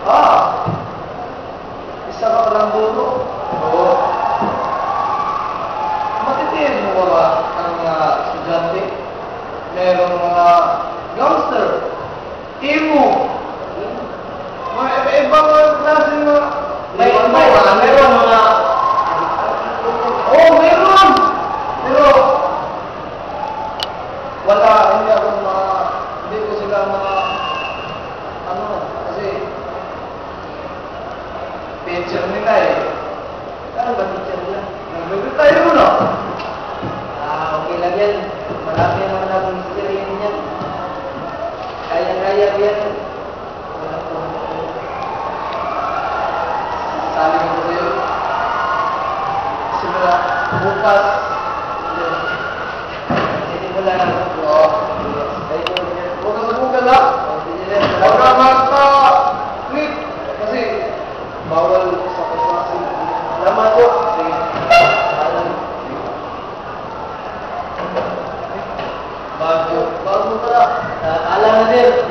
Ah! Isa ka palang dulo. Oo. Matitiis mo ba ang mga estudyante? Merong mga gangster, emo, mga ibang klase mga... Meron mga... Oo, meron! Pero, wala, hindi ako hindi ko sila kasi, teacher nila eh. Ano ba teacher nila? Nag-retire mo na. Okay lang yan. Marami naman akong experience yan. Kaya-kaya ko yan. Wala po. Sabi ko sa'yo, simula bukas, Sisimula na ako. oo. Huwag ka sa bukas ha. Huwag ka mag-click. Kasi, bawal sa klase. Salamat po. Sige. Bago pala. Alam na din.